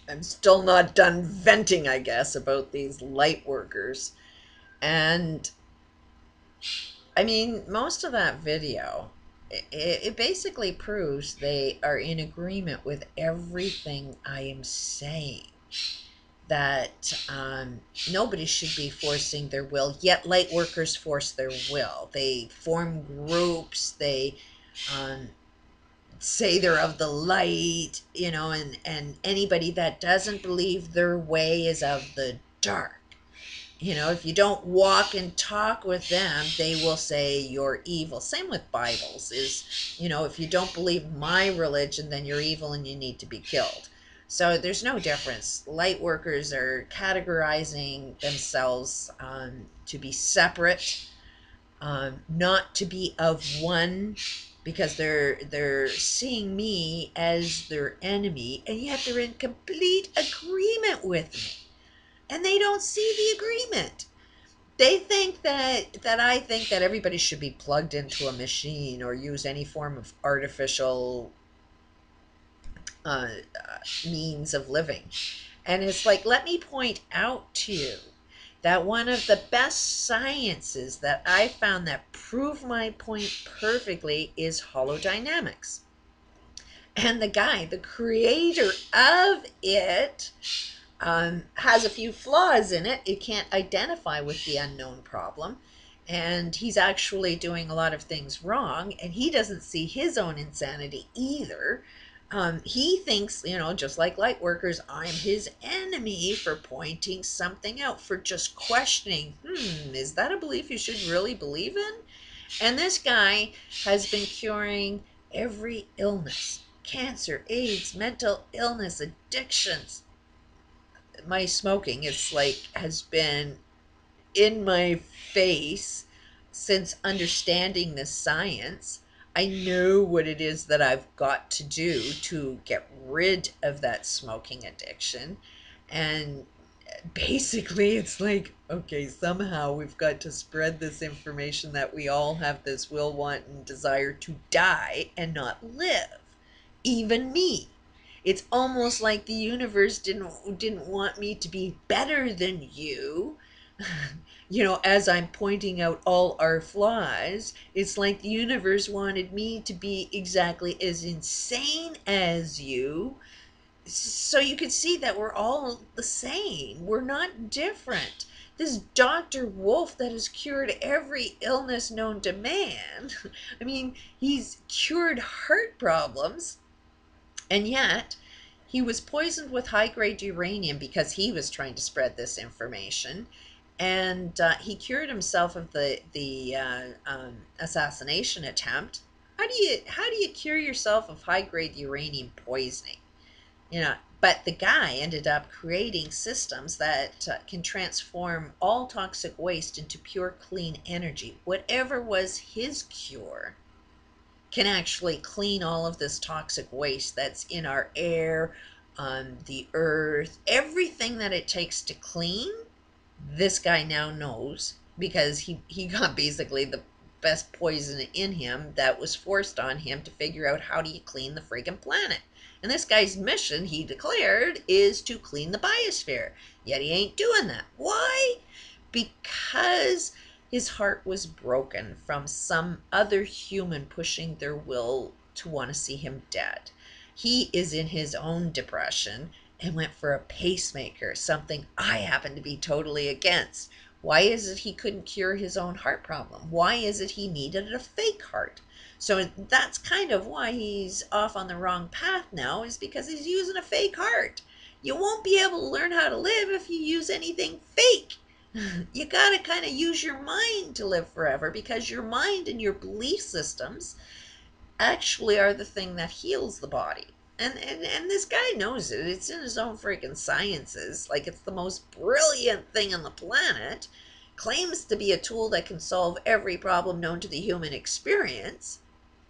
I'm still not done venting, I guess, about these light workers. And I mean, most of that video, it basically proves they are in agreement with everything I am saying. That nobody should be forcing their will, yet light workers force their will. They form groups, they um, say they're of the light, and anybody that doesn't believe their way is of the dark. If you don't walk and talk with them, they will say you're evil. Same with Bibles is, if you don't believe my religion, then you're evil and you need to be killed. So there's no difference. Light workers are categorizing themselves to be separate, not to be of one, because they're seeing me as their enemy, and yet they're in complete agreement with me, and they don't see the agreement. They think that I think that everybody should be plugged into a machine or use any form of artificial uh, means of living. And it's like, let me point out to you that one of the best sciences that I found that prove my point perfectly is holodynamics. And the guy, the creator of it, has a few flaws in it. It can't identify with the unknown problem. And he's actually doing a lot of things wrong. And he doesn't see his own insanity either. He thinks, just like light workers, I'm his enemy for pointing something out, for just questioning, is that a belief you should really believe in? And this guy has been curing every illness: cancer, AIDS, mental illness, addictions. My smoking, it's like, has been in my face since understanding this science. I know what it is that I've got to do to get rid of that smoking addiction. And basically, it's like, okay, somehow we've got to spread this information that we all have this will, want, and desire to die and not live. Even me. It's almost like the universe didn't want me to be better than you. As I'm pointing out all our flaws, it's like the universe wanted me to be exactly as insane as you, so you can see that we're all the same. We're not different. This Dr. Wolf that has cured every illness known to man, I mean, he's cured heart problems, and yet he was poisoned with high grade uranium because he was trying to spread this information. And he cured himself of the assassination attempt. How do you cure yourself of high grade uranium poisoning? But the guy ended up creating systems that can transform all toxic waste into pure clean energy. Whatever was his cure can actually clean all of this toxic waste that's in our air, on the earth, everything that it takes to clean. This guy now knows, because he got basically the best poison in him that was forced on him to figure out how do you clean the friggin' planet. And this guy's mission, he declared, is to clean the biosphere. Yet he ain't doing that. Why? Because his heart was broken from some other human pushing their will to want to see him dead. He is in his own depression and went for a pacemaker, something I happen to be totally against. Why is it he couldn't cure his own heart problem? Why is it he needed a fake heart? So that's kind of why he's off on the wrong path now, is because he's using a fake heart. You won't be able to learn how to live if you use anything fake. You got to kind of use your mind to live forever, because your mind and your belief systems actually are the thing that heals the body. And this guy knows it. It's in his own freaking sciences. Like, it's the most brilliant thing on the planet. Claims to be a tool that can solve every problem known to the human experience.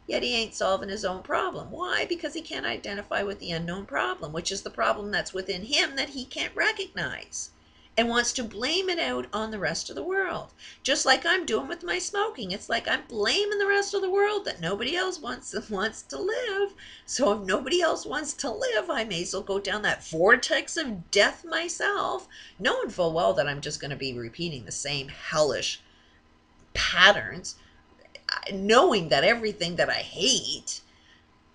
Yet he ain't solving his own problem. Why? Because he can't identify with the unknown problem, which is the problem that's within him that he can't recognize. and wants to blame it out on the rest of the world. Just like I'm doing with my smoking. It's like I'm blaming the rest of the world that nobody else wants to live. So if nobody else wants to live, I may as well go down that vortex of death myself, knowing full well that I'm just going to be repeating the same hellish patterns, knowing that everything that I hate,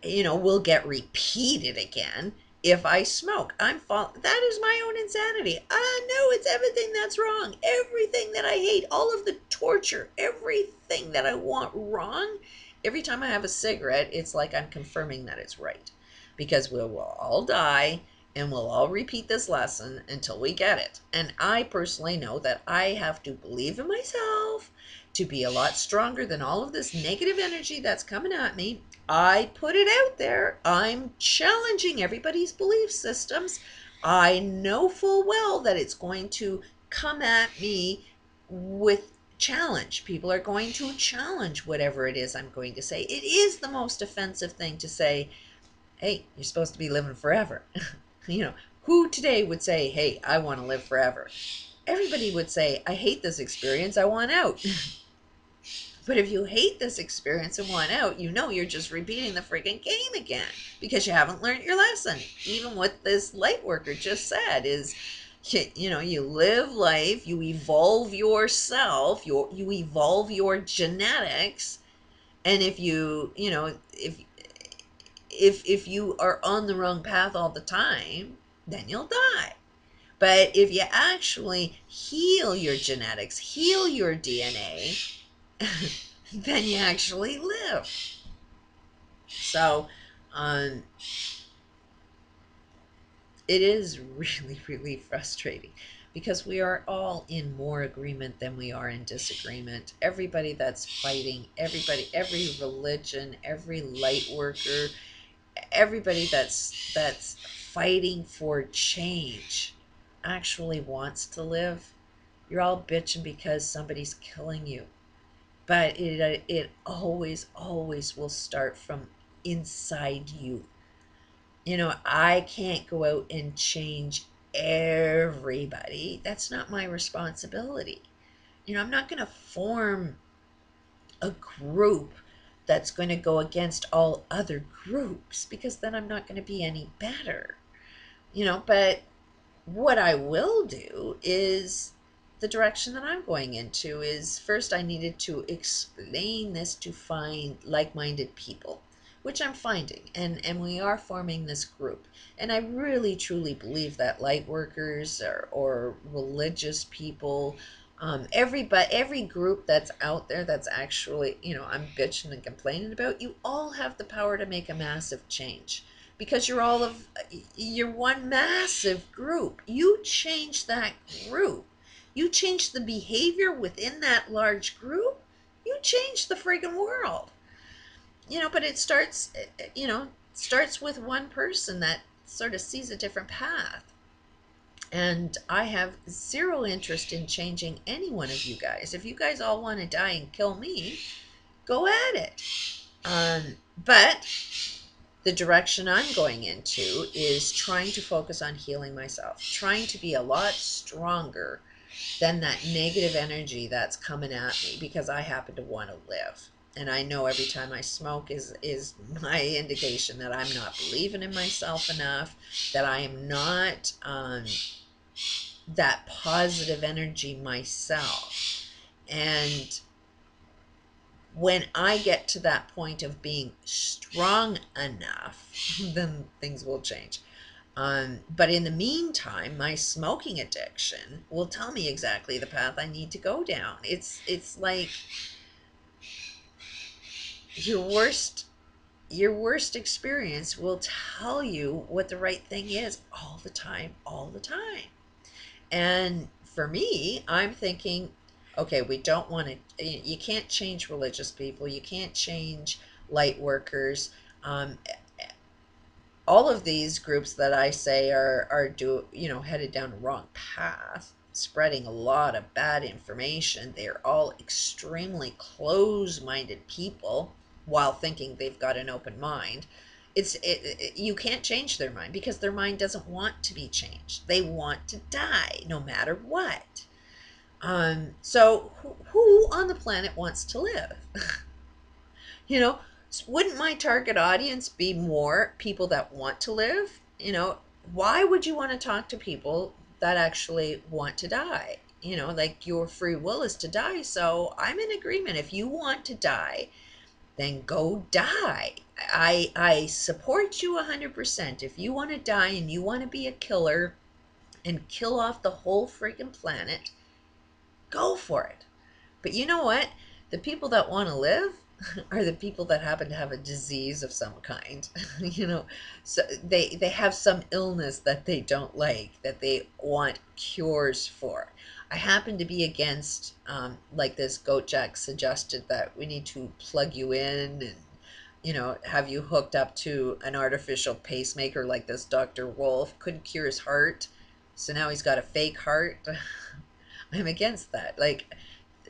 will get repeated again if I smoke. That is my own insanity. No, it's everything that's wrong. Everything that I hate, all of the torture, everything that I want wrong. Every time I have a cigarette, it's like I'm confirming that it's right. Because we will all die and we'll all repeat this lesson until we get it. And I personally know that I have to believe in myself to be a lot stronger than all of this negative energy that's coming at me. I put it out there. I'm challenging everybody's belief systems. I know full well that it's going to come at me with challenge. People are going to challenge whatever it is I'm going to say. It is the most offensive thing to say, hey, you're supposed to be living forever. Who today would say, hey, I want to live forever? Everybody would say, I hate this experience. I want out. But if you hate this experience and want out, you're just repeating the freaking game again because you haven't learned your lesson. Even what this light worker just said is, you live life, you evolve yourself, you evolve your genetics, and if if you are on the wrong path all the time, then you'll die. But if you actually heal your genetics, heal your DNA, then you actually live. So, it is really, really frustrating because we are all in more agreement than we are in disagreement. Everybody that's fighting, every religion, every light worker, everybody that's fighting for change actually wants to live. You're all bitching because somebody's killing you. But it always, always will start from inside you. I can't go out and change everybody. That's not my responsibility. I'm not going to form a group that's going to go against all other groups because then I'm not going to be any better. But what I will do is the direction that I'm going into is first I needed to explain this to find like-minded people, which I'm finding, and we are forming this group. And I really truly believe that light workers or religious people, every group that's out there that's actually, I'm bitching and complaining about, you all have the power to make a massive change. Because you're one massive group. You change that group. You change the behavior within that large group. You change the friggin' world. But it starts with one person that sort of sees a different path. And I have zero interest in changing any one of you guys. If you guys all want to die and kill me, go at it. But the direction I'm going into is trying to focus on healing myself, trying to be a lot stronger than that negative energy that's coming at me because I happen to want to live. And I know every time I smoke is my indication that I'm not believing in myself enough, that I am not that positive energy myself. And when I get to that point of being strong enough, then things will change. But in the meantime, my smoking addiction will tell me exactly the path I need to go down. It's like your worst experience will tell you what the right thing is all the time. And for me, I'm thinking, okay, we don't want to, you can't change religious people, you can't change light workers. All of these groups that I say are headed down a wrong path, spreading a lot of bad information. They're all extremely close-minded people while thinking they've got an open mind. You can't change their mind because their mind doesn't want to be changed. They want to die no matter what. So who on the planet wants to live? You know, wouldn't my target audience be more people that want to live? Why would you want to talk to people that actually want to die? Like, your free will is to die. So I'm in agreement. If you want to die, then go die. I support you 100%. If you want to die and you want to be a killer and kill off the whole freaking planet, go for it. But you know what? The people that want to live are the people that happen to have a disease of some kind. So they have some illness that they don't like, that they want cures for. I happen to be against, like this Goat Jack suggested, that we need to plug you in and have you hooked up to an artificial pacemaker, like this Dr. Wolf couldn't cure his heart, so now he's got a fake heart. I'm against that. Like,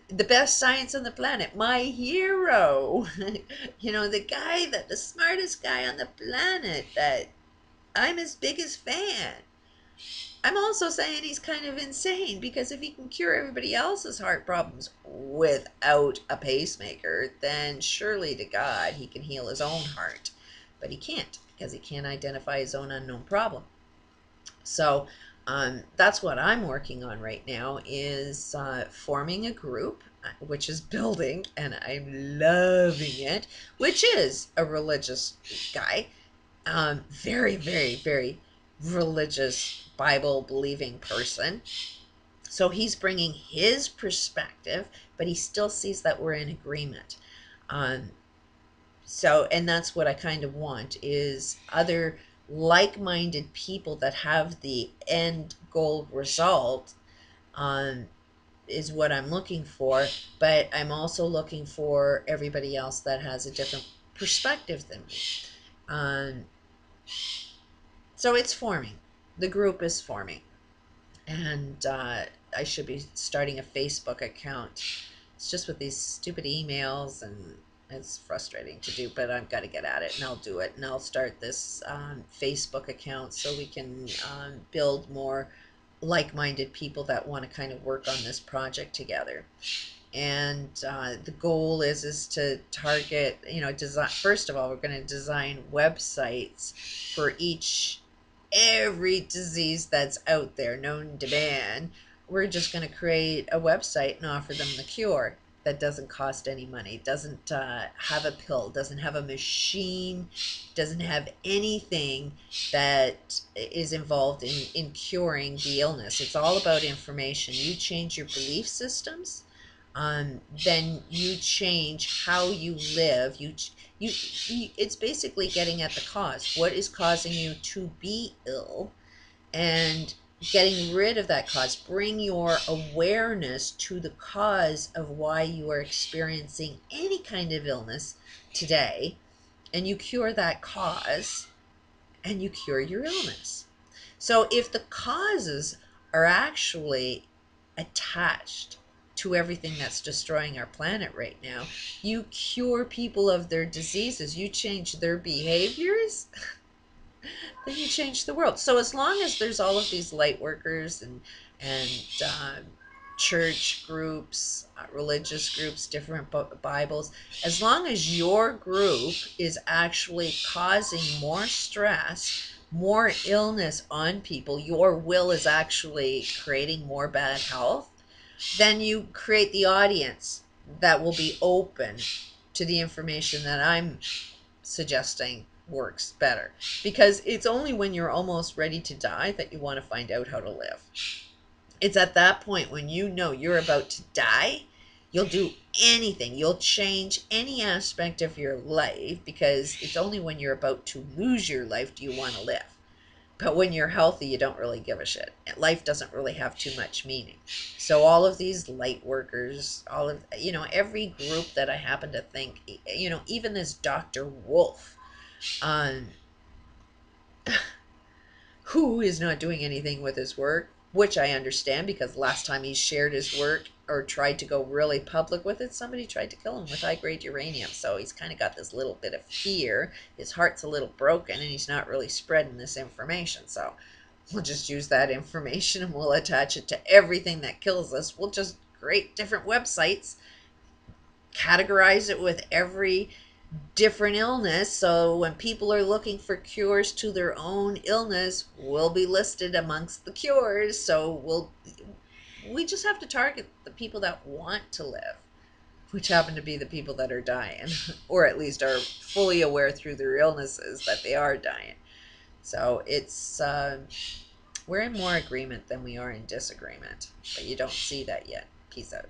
the best science on the planet, my hero, the smartest guy on the planet, that I'm his biggest fan. I'm also saying he's kind of insane, because if he can cure everybody else's heart problems without a pacemaker, then surely to God he can heal his own heart. But he can't, because he can't identify his own unknown problem. So that's what I'm working on right now, is forming a group, which is building, and I'm loving it, which is a religious guy, very, very, very religious, Bible believing person. So he's bringing his perspective, but he still sees that we're in agreement. And that's what I kind of want, is other like-minded people that have the end goal result, is what I'm looking for. But I'm also looking for everybody else that has a different perspective than me. So it's forming. The group is forming. And I should be starting a Facebook account. It's just with these stupid emails, and it's frustrating to do, but I've got to get at it, and I'll do it. And I'll start this Facebook account so we can build more like-minded people that want to kind of work on this project together. And the goal is to target, design. First of all, we're going to design websites for every disease that's out there known to man. We're just going to create a website and offer them the cure that doesn't cost any money, doesn't have a pill, doesn't have a machine, doesn't have anything that is involved in curing the illness. It's all about information. You change your belief systems, then you change how you live. It's basically getting at the cause. What is causing you to be ill, and getting rid of that cause. Bring your awareness to the cause of why you are experiencing any kind of illness today, and you cure that cause, and you cure your illness. So if the causes are actually attached to everything that's destroying our planet right now, you cure people of their diseases, you change their behaviors, then you change the world. So as long as there's all of these light workers and church groups, religious groups, different Bibles, as long as your group is actually causing more stress, more illness on people, your will is actually creating more bad health, then you create the audience that will be open to the information that I'm suggesting works better. Because it's only when you're almost ready to die that you want to find out how to live. It's at that point, when you know you're about to die, you'll do anything. You'll change any aspect of your life, because it's only when you're about to lose your life do you want to live. But when you're healthy, you don't really give a shit. Life doesn't really have too much meaning. So all of these light workers, all of, every group that I happen to think, even this Dr. Wolf, who is not doing anything with his work, which I understand because last time he shared his work or tried to go really public with it, somebody tried to kill him with high-grade uranium. So he's kind of got this little bit of fear. His heart's a little broken, and he's not really spreading this information. So we'll just use that information and we'll attach it to everything that kills us. We'll just create different websites, categorize it with every different illness, so when people are looking for cures to their own illness, we'll be listed amongst the cures. So we just have to target the people that want to live, which happen to be the people that are dying, or at least are fully aware through their illnesses that they are dying. So it's we're in more agreement than we are in disagreement, but you don't see that yet. Peace out.